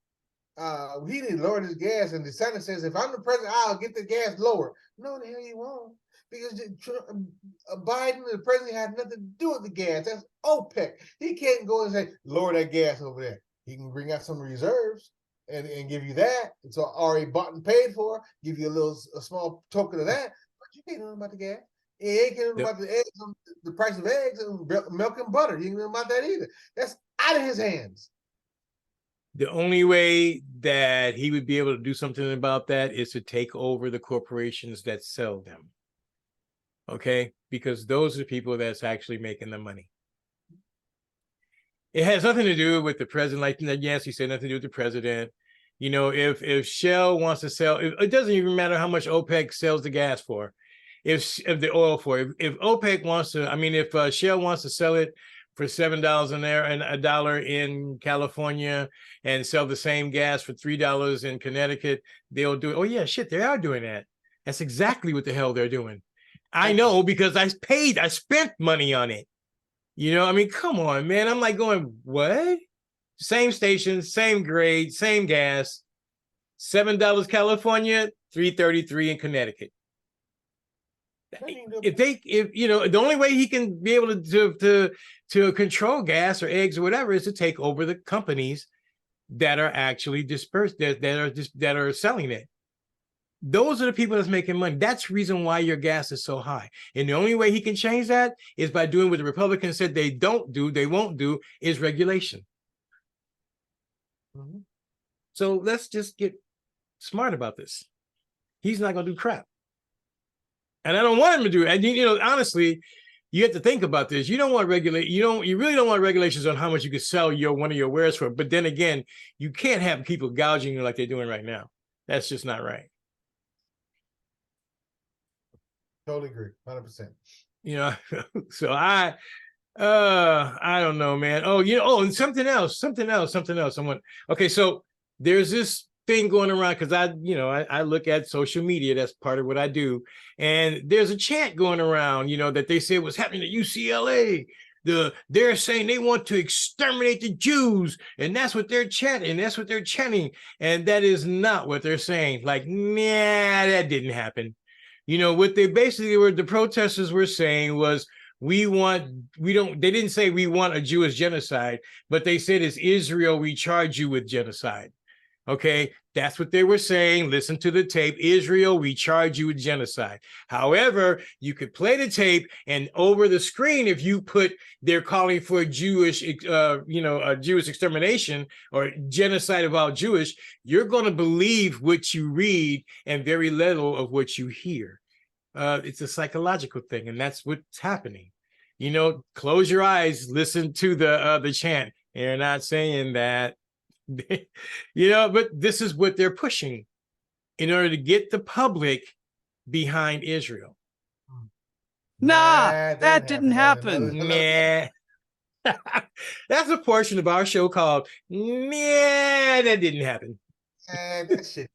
He didn't lower his gas, and DeSantis says, if I'm the president, I'll get the gas lower. No, the hell you won't, because Biden, the president, had nothing to do with the gas. That's OPEC. He can't go and say, lower that gas over there. He can bring out some reserves and give you that. It's already bought and paid for, give you a small token of that, but you can't know about the gas. He ain't caring about the eggs, the price of eggs and milk and butter. You ain't know about that either. That's out of his hands. The only way that he would be able to do something about that is to take over the corporations that sell them. Okay? Because those are the people that's actually making the money. It has nothing to do with the president. Like Nancy said, nothing to do with the president. You know, if Shell wants to sell, it doesn't even matter how much OPEC sells the gas for. if the oil for it. If OPEC wants to, I mean, if Shell wants to sell it for $7 an hour and $1 in California and sell the same gas for $3 in Connecticut, they'll do it. Oh yeah, shit, they are doing that. That's exactly what the hell they're doing. I know, because I spent money on it. You know, I mean, come on, man. I'm like going, what? Same station, same grade, same gas. $7 California, $3.33 in Connecticut. If you know, the only way he can be able to control gas or eggs or whatever is to take over the companies that are actually dispersed, that are selling it. Those are the people that's making money. That's the reason why your gas is so high. And the only way he can change that is by doing what the Republicans said they won't do, is regulation. Mm-hmm. So let's just get smart about this. He's not going to do crap. And I don't want him to do it. And you know, honestly, you have to think about this. You don't want you really don't want regulations on how much you can sell one of your wares for. But then again, you can't have people gouging you like they're doing right now. That's just not right. Totally agree, 100%. You know, so I don't know, man. Oh, you know, and something else. Okay, so there's this thing going around, because I look at social media. That's part of what I do. And there's a chant going around, you know, that they say was happening at UCLA. They're saying they want to exterminate the Jews, and that's what they're chanting. And that is not what they're saying. Like, nah, that didn't happen. You know, what they basically were, the protesters were saying was, they didn't say we want a Jewish genocide, but they said, as Israel, we charge you with genocide. Okay, that's what they were saying. Listen to the tape. Israel, we charge you with genocide. However, you could play the tape, and over the screen, if you put, they're calling for a Jewish extermination or genocide of all Jewish, you're going to believe what you read and very little of what you hear. It's a psychological thing, and that's what's happening. You know, close your eyes, listen to the chant. They're not saying that. You know, but this is what they're pushing in order to get the public behind Israel. Nah, that didn't happen. Nah. That's a portion of our show called "Nah, that didn't happen." That shit.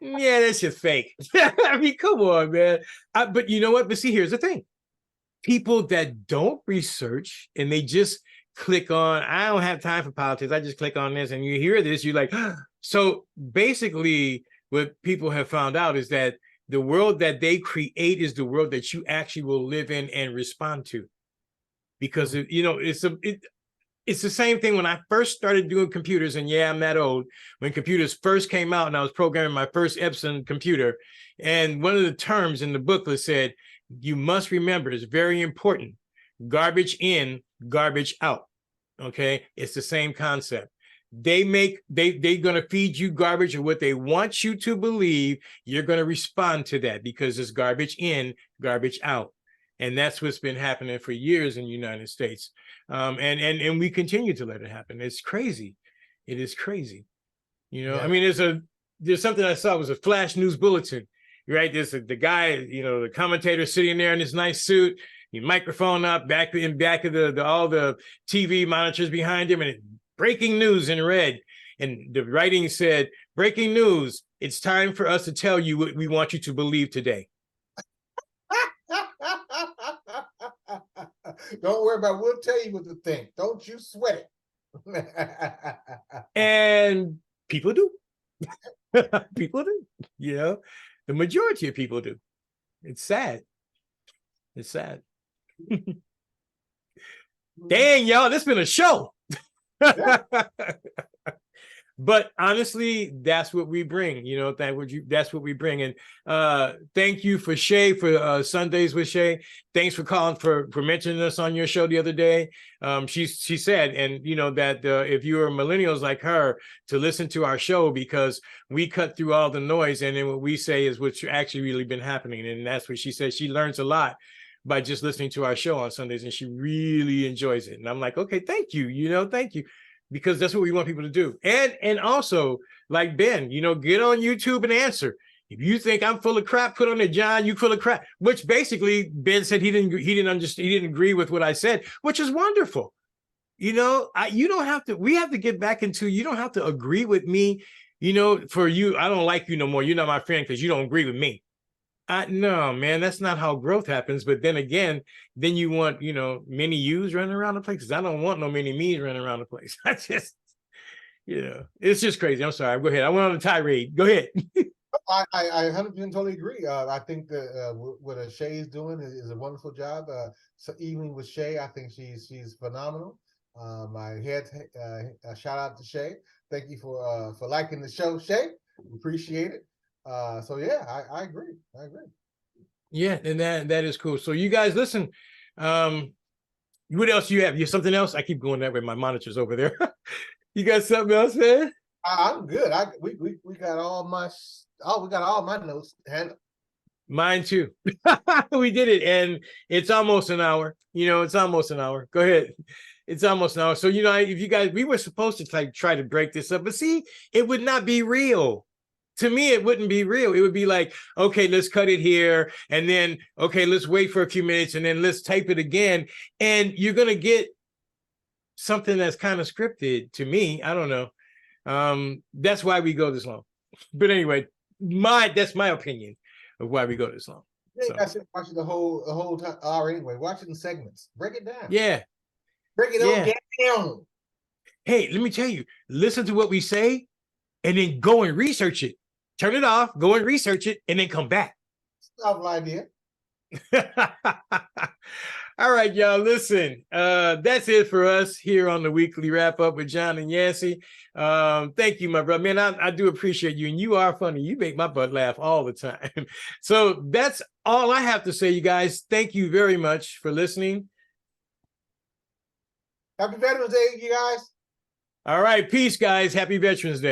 Yeah, that's just fake. I mean, come on, man. But you know what? But see, here's the thing. People that don't research and they just click on, I don't have time for politics, I just click on this, and you hear this, you're like, so basically what people have found out is that the world that they create is the world that you actually will live in and respond to. Because you know, it's the same thing when I first started doing computers, and yeah, I'm that old, when computers first came out and I was programming my first Epson computer, and one of the terms in the booklet said, you must remember, it's very important, garbage in, garbage out. Okay, it's the same concept. They're going to feed you garbage or what they want you to believe. You're going to respond to that because it's garbage in, garbage out. And that's what's been happening for years in the United States. And we continue to let it happen. It's crazy. It is crazy. You know, yeah. I mean, there's something I saw, it was a flash news bulletin, right? There's the guy, you know, the commentator sitting there in his nice suit, the microphone up, back of all the TV monitors behind him, and breaking news in red. And the writing said, breaking news, it's time for us to tell you what we want you to believe today. Don't worry about it. We'll tell you what to think. Don't you sweat it. And people do. People do. You know, the majority of people do. It's sad. It's sad. Dang, y'all, this has been a show. Yeah. But honestly, that's what we bring, you know, that's what we bring. And thank you for Shay for Sundays with Shay. Thanks for calling, for mentioning us on your show the other day. She said, and you know, that if you are millennials like her, to listen to our show, because we cut through all the noise, and then what we say is what's actually really been happening. And that's what she said. She learns a lot by just listening to our show on Sundays, and she really enjoys it. And I'm like, okay, thank you, you know, thank you. Because that's what we want people to do. And also, like Ben, you know, get on YouTube and answer. If you think I'm full of crap, put on there, John, you full of crap. Which basically Ben said he didn't understand, he didn't agree with what I said, which is wonderful. You know, you don't have to, we have to get back into, you don't have to agree with me. You know, for you, I don't like you no more. You're not my friend because you don't agree with me. No, man, that's not how growth happens. But then again, then you want, you know, many yous running around the place. Because I don't want no many me's running around the place. I just, you know, it's just crazy. I'm sorry. Go ahead. I went on a tirade. Go ahead. I 100% totally agree. I think that what Shay is doing is a wonderful job. So even with Shay, I think she's phenomenal. I had a shout out to Shay. Thank you for liking the show, Shay. Appreciate it. So yeah, I agree. I agree. Yeah, and that is cool. So you guys listen. What else do you have? You have something else? I keep going that way. My monitor's over there. You got something else, man? I'm good. We got all my notes handled. Mine too. We did it, and it's almost an hour. You know, it's almost an hour. Go ahead. It's almost an hour. So, you know, if you guys, we were supposed to like try to break this up, but see, it would not be real. To me, it wouldn't be real. It would be like, okay, let's cut it here. And then, okay, let's wait for a few minutes and then let's type it again. And you're going to get something that's kind of scripted to me. I don't know. That's why we go this long. But anyway, that's my opinion of why we go this long. Yeah, I said watching the whole time hour anyway. Watching the segments. Break it down. Yeah. Break it all down. Hey, let me tell you, listen to what we say and then go and research it. Turn it off, go and research it, and then come back. Novel idea. All right, y'all, listen. That's it for us here on the weekly wrap up with John and Yancey. Thank you, my brother. Man, I do appreciate you, and you are funny. You make my butt laugh all the time. So that's all I have to say, you guys. Thank you very much for listening. Happy Veterans Day, you guys. All right, peace, guys. Happy Veterans Day.